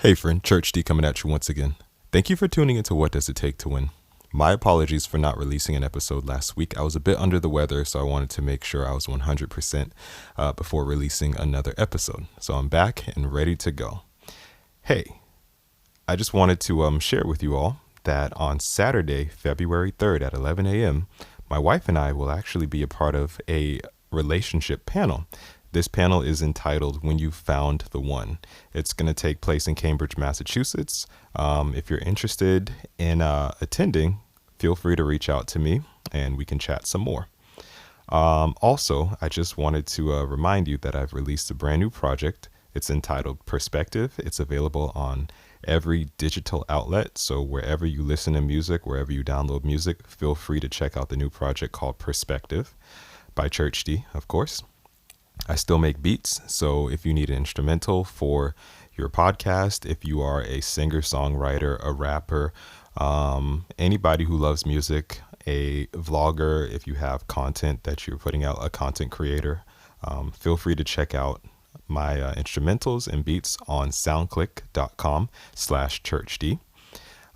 Hey friend, Church D coming at you once again. Thank you for tuning into What Does It Take to Win. My apologies for not releasing an episode last week. I was a bit under the weather, so I wanted to make sure I was 100% before releasing another episode. So I'm back and ready to go. Hey, I just wanted to share with you all that on Saturday, February 3rd at 11 a.m., my wife and I will actually be a part of a relationship panel. This panel is entitled When You Found the One. It's going to take place in Cambridge, Massachusetts. If you're interested in attending, feel free to reach out to me and we can chat some more. Also, I just wanted to remind you that I've released a brand new project. It's entitled Perspective. It's available on every digital outlet. So wherever you listen to music, wherever you download music, feel free to check out the new project called Perspective by Church D, of course. I still make beats, so if you need an instrumental for your podcast, if you are a singer-songwriter, a rapper, anybody who loves music, a vlogger, if you have content that you're putting out, a content creator, feel free to check out my instrumentals and beats on soundclick.com/churchd.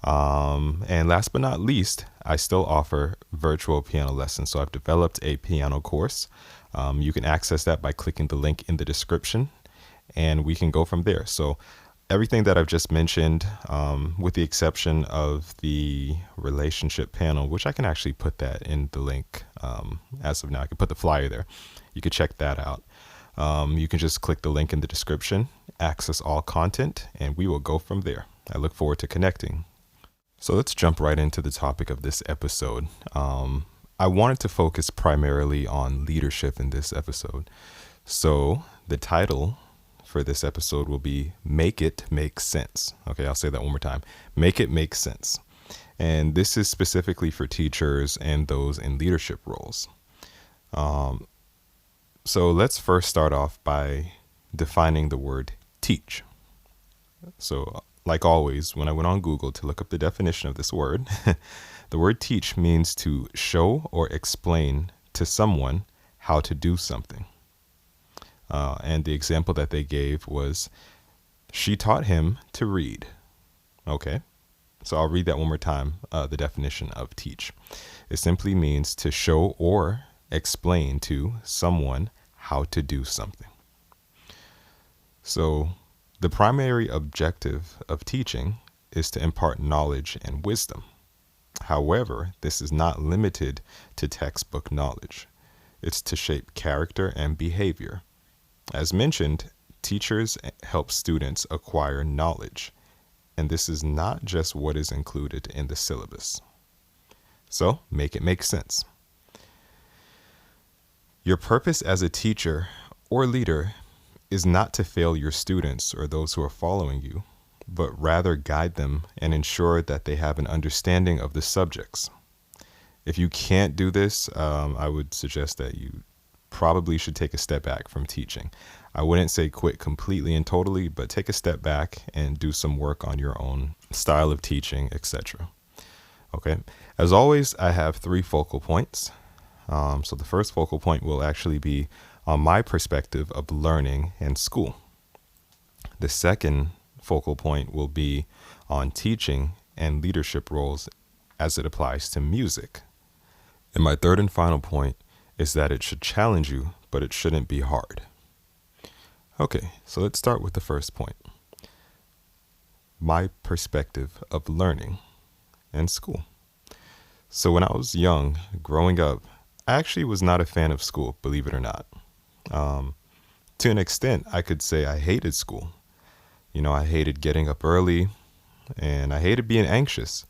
And last but not least, I still offer virtual piano lessons. So I've developed a piano course. You can access that by clicking the link in the description and we can go from there. So everything that I've just mentioned, with the exception of the relationship panel, which I can actually put that in the link as of now. I can put the flyer there. You can check that out. You can just click the link in the description, access all content, and we will go from there. I look forward to connecting. So let's jump right into the topic of this episode. I wanted to focus primarily on leadership in this episode. So the title for this episode will be Make It Make Sense. Okay, I'll say that one more time. Make it make sense. And this is specifically for teachers and those in leadership roles. So let's first start off by defining the word teach. So like always, when I went on Google to look up the definition of this word, the word teach means to show or explain to someone how to do something. And the example that they gave was, she taught him to read. Okay, so I'll read that one more time, the definition of teach. It simply means to show or explain to someone how to do something. So the primary objective of teaching is to impart knowledge and wisdom. However, this is not limited to textbook knowledge. It's to shape character and behavior. As mentioned, teachers help students acquire knowledge, and this is not just what is included in the syllabus. So, make it make sense. Your purpose as a teacher or leader is not to fail your students or those who are following you, but rather guide them and ensure that they have an understanding of the subjects. If you can't do this, I would suggest that you probably should take a step back from teaching. I wouldn't say quit completely and totally, but take a step back and do some work on your own style of teaching, etc. Okay. As always, I have 3 focal points. So the first focal point will actually be on my perspective of learning and school. The second focal point will be on teaching and leadership roles as it applies to music. And my third and final point is that it should challenge you, but it shouldn't be hard. Okay, so let's start with the first point. My perspective of learning and school. So when I was young, growing up, I actually was not a fan of school, believe it or not. To an extent, I could say I hated school. You know, I hated getting up early and I hated being anxious.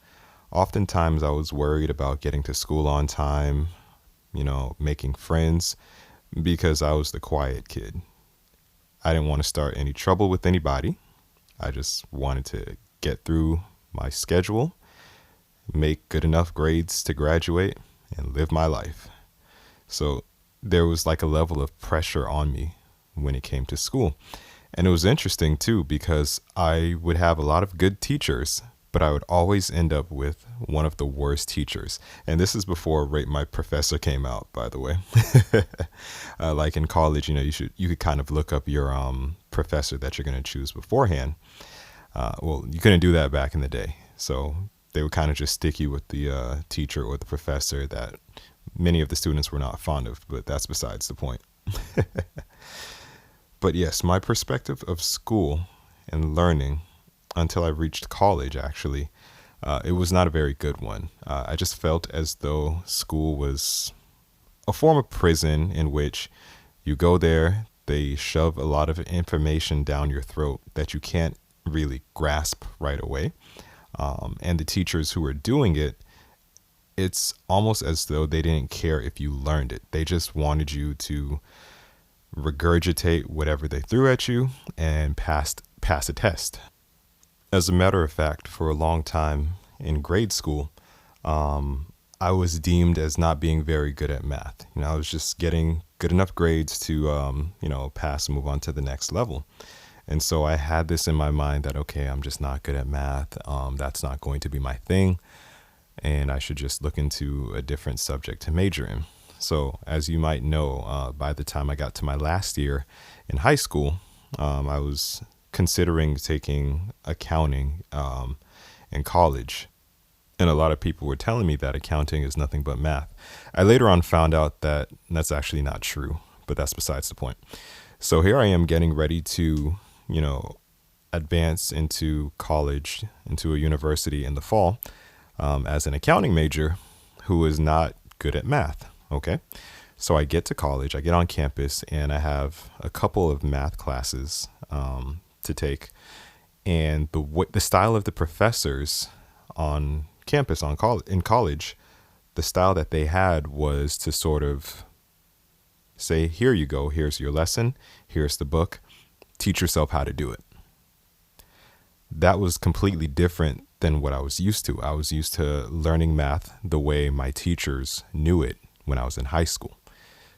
Oftentimes I was worried about getting to school on time, making friends, because I was the quiet kid. I didn't want to start any trouble with anybody. I just wanted to get through my schedule, make good enough grades to graduate, and live my life. So there was like a level of pressure on me when it came to school. And it was interesting too, because I would have a lot of good teachers, but I would always end up with one of the worst teachers. And this is before Rate My Professor came out, by the way. Like in college, you could kind of look up your professor that you're going to choose beforehand. Well, you couldn't do that back in the day. So they would kind of just stick you with the teacher or the professor that many of the students were not fond of, but that's besides the point. But yes, my perspective of school and learning until I reached college, actually, it was not a very good one. I just felt as though school was a form of prison in which you go there, they shove a lot of information down your throat that you can't really grasp right away. And the teachers who are doing it, it's almost as though they didn't care if you learned it. They just wanted you to regurgitate whatever they threw at you and pass a test. As a matter of fact, for a long time in grade school, I was deemed as not being very good at math. I was just getting good enough grades to, pass and move on to the next level. And so I had this in my mind that, okay, I'm just not good at math. That's not going to be my thing. And I should just look into a different subject to major in. So as you might know, by the time I got to my last year in high school, I was considering taking accounting in college. And a lot of people were telling me that accounting is nothing but math. I later on found out that that's actually not true, but that's besides the point. So here I am getting ready to, advance into college, into a university in the fall, as an accounting major who is not good at math. Okay. So I get to college, I get on campus, and I have a couple of math classes to take. And the style of the professors on campus in college, the style that they had was to sort of say, here you go, here's your lesson, here's the book, teach yourself how to do it. That was completely different than what I was used to. I was used to learning math the way my teachers knew it when I was in high school.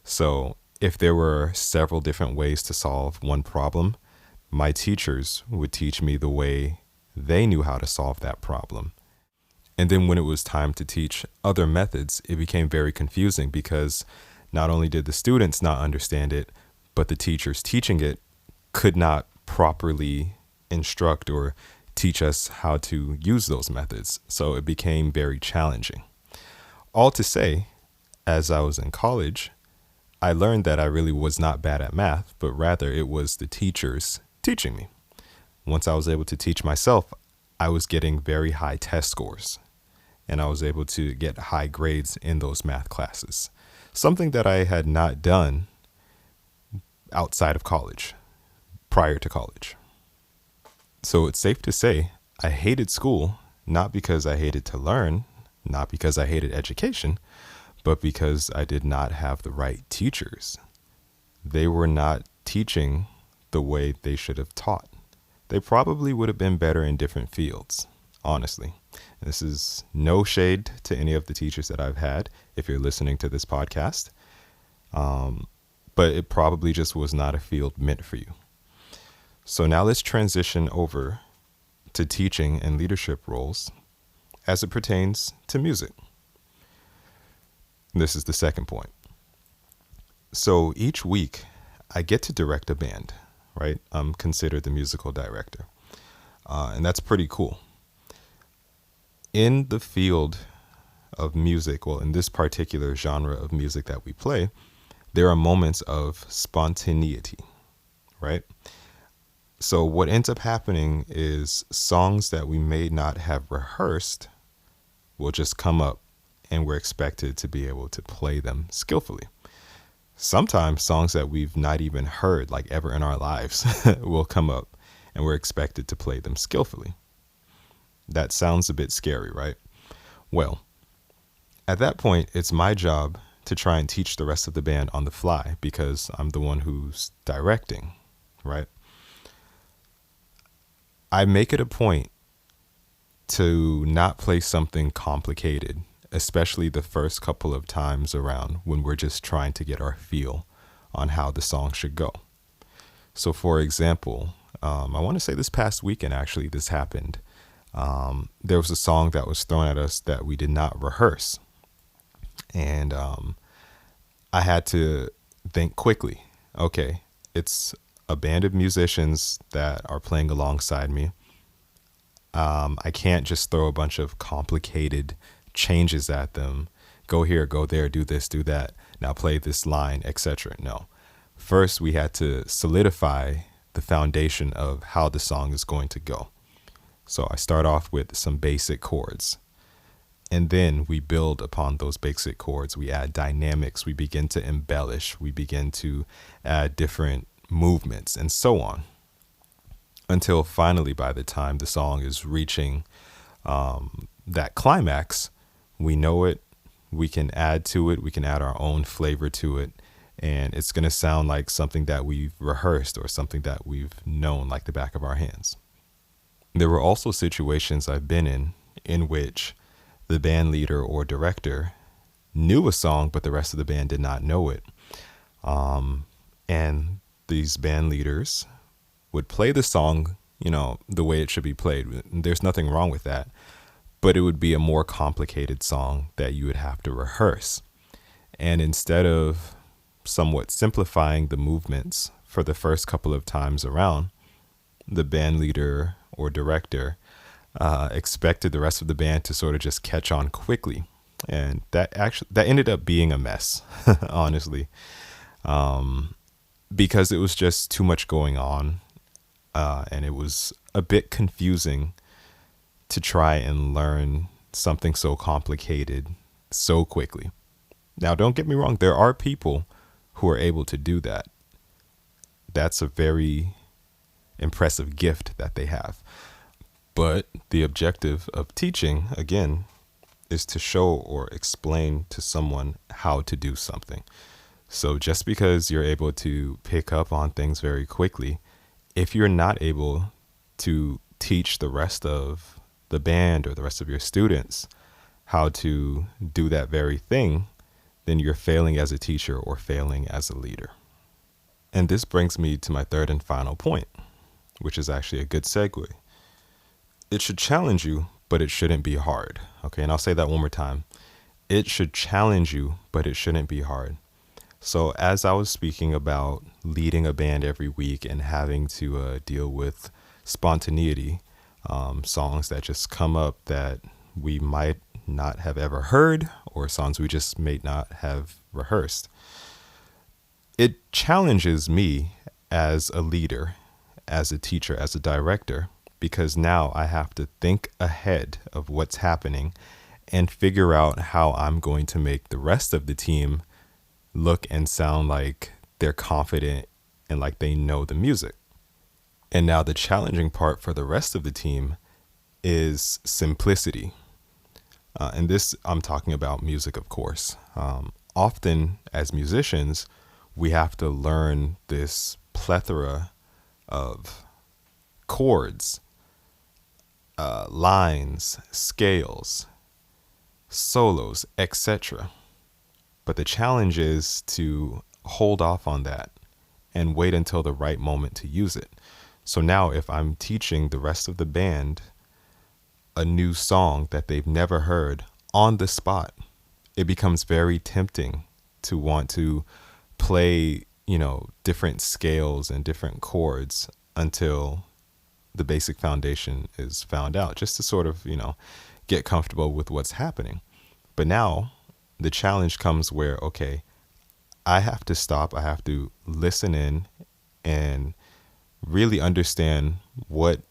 So if there were several different ways to solve one problem, my teachers would teach me the way they knew how to solve that problem. And then when it was time to teach other methods, it became very confusing because not only did the students not understand it, but the teachers teaching it could not properly instruct or teach us how to use those methods. So it became very challenging. All to say, as I was in college, I learned that I really was not bad at math, but rather it was the teachers teaching me. Once I was able to teach myself, I was getting very high test scores, and I was able to get high grades in those math classes, something that I had not done outside of college, prior to college. So it's safe to say I hated school, not because I hated to learn, not because I hated education, but because I did not have the right teachers. They were not teaching the way they should have taught. They probably would have been better in different fields, honestly. This is no shade to any of the teachers that I've had, if you're listening to this podcast. But it probably just was not a field meant for you. So now let's transition over to teaching and leadership roles as it pertains to music. This is the second point. So each week I get to direct a band, right? I'm considered the musical director. And that's pretty cool. In the field of music, well, in this particular genre of music that we play, there are moments of spontaneity, right? So what ends up happening is songs that we may not have rehearsed will just come up, and we're expected to be able to play them skillfully. Sometimes songs that we've not even heard like ever in our lives will come up, and we're expected to play them skillfully. That sounds a bit scary, right? Well, at that point, it's my job to try and teach the rest of the band on the fly because I'm the one who's directing, right? I make it a point to not play something complicated, especially the first couple of times around when we're just trying to get our feel on how the song should go. So for example, I want to say this past weekend, actually, this happened. There was a song that was thrown at us that we did not rehearse. And I had to think quickly. Okay, it's a band of musicians that are playing alongside me. I can't just throw a bunch of complicated changes at them. Go here, go there, do this, do that. Now play this line, etc. No. First, we had to solidify the foundation of how the song is going to go. So I start off with some basic chords. And then we build upon those basic chords. We add dynamics. We begin to embellish. We begin to add different movements and so on. Until finally, by the time the song is reaching that climax, we know it. We can add to it. We can add our own flavor to it. And it's going to sound like something that we've rehearsed or something that we've known like the back of our hands. There were also situations I've been in which the band leader or director knew a song, but the rest of the band did not know it. And these band leaders would play the song, the way it should be played. There's nothing wrong with that. But it would be a more complicated song that you would have to rehearse. And instead of somewhat simplifying the movements for the first couple of times around, the band leader or director expected the rest of the band to sort of just catch on quickly. And that ended up being a mess, honestly, because it was just too much going on. And it was a bit confusing to try and learn something so complicated so quickly. Now, don't get me wrong. There are people who are able to do that. That's a very impressive gift that they have. But the objective of teaching, again, is to show or explain to someone how to do something. So just because you're able to pick up on things very quickly, if you're not able to teach the rest of the band or the rest of your students how to do that very thing, then you're failing as a teacher or failing as a leader. And this brings me to my third and final point, which is actually a good segue. It should challenge you, but it shouldn't be hard. Okay, and I'll say that one more time. It should challenge you, but it shouldn't be hard. So as I was speaking about leading a band every week and having to deal with spontaneity, songs that just come up that we might not have ever heard or songs we just may not have rehearsed, it challenges me as a leader, as a teacher, as a director, because now I have to think ahead of what's happening and figure out how I'm going to make the rest of the team look and sound like they're confident and like they know the music. And now the challenging part for the rest of the team is simplicity. And this, I'm talking about music, of course. Often as musicians, we have to learn this plethora of chords, lines, scales, solos, etc. But the challenge is to hold off on that and wait until the right moment to use it. So now if I'm teaching the rest of the band a new song that they've never heard on the spot, it becomes very tempting to want to play, different scales and different chords until the basic foundation is found out, just to sort of, get comfortable with what's happening. But now the challenge comes where, okay, I have to stop. I have to listen in and really understand what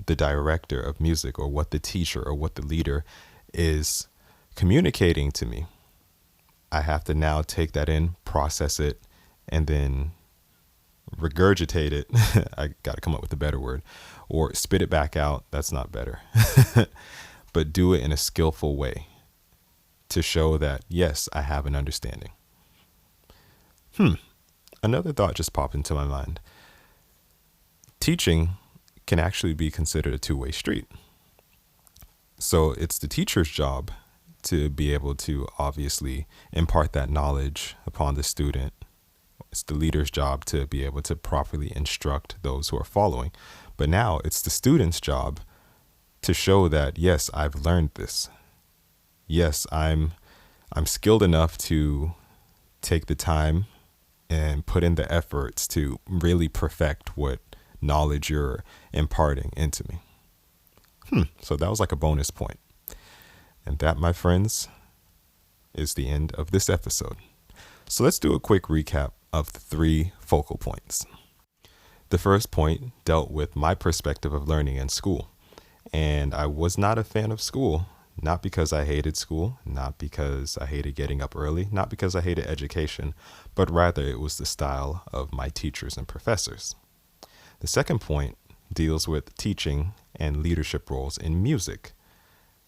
the director of music or what the teacher or what the leader is communicating to me. I have to now take that in, process it, and then regurgitate it. I got to come up with a better word, or spit it back out. That's not better, but do it in a skillful way to show that, yes, I have an understanding. Another thought just popped into my mind. Teaching can actually be considered a two-way street. So it's the teacher's job to be able to obviously impart that knowledge upon the student. It's the leader's job to be able to properly instruct those who are following. But now it's the student's job to show that, yes, I've learned this. Yes, I'm skilled enough to take the time and put in the efforts to really perfect what knowledge you're imparting into me. So that was like a bonus point. And that, my friends, is the end of this episode. So let's do a quick recap of the 3 focal points. The first point dealt with my perspective of learning in school. And I was not a fan of school, not because I hated school, not because I hated getting up early, not because I hated education, but rather it was the style of my teachers and professors. The second point deals with teaching and leadership roles in music.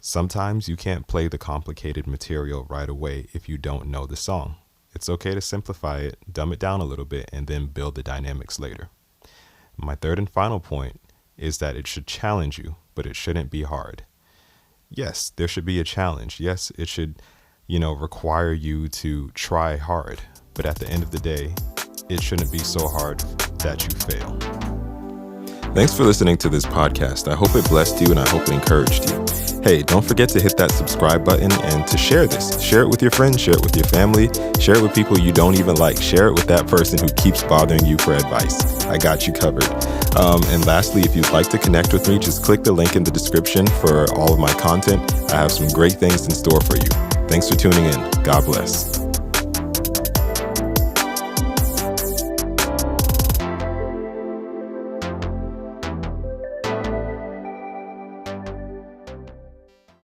Sometimes you can't play the complicated material right away if you don't know the song. It's okay to simplify it, dumb it down a little bit, and then build the dynamics later. My third and final point is that it should challenge you, but it shouldn't be hard. Yes, there should be a challenge. Yes, it should, require you to try hard. But at the end of the day, it shouldn't be so hard that you fail. Thanks for listening to this podcast. I hope it blessed you and I hope it encouraged you. Hey, don't forget to hit that subscribe button and to share this. Share it with your friends, share it with your family, share it with people you don't even like. Share it with that person who keeps bothering you for advice. I got you covered. And lastly, if you'd like to connect with me, just click the link in the description for all of my content. I have some great things in store for you. Thanks for tuning in. God bless.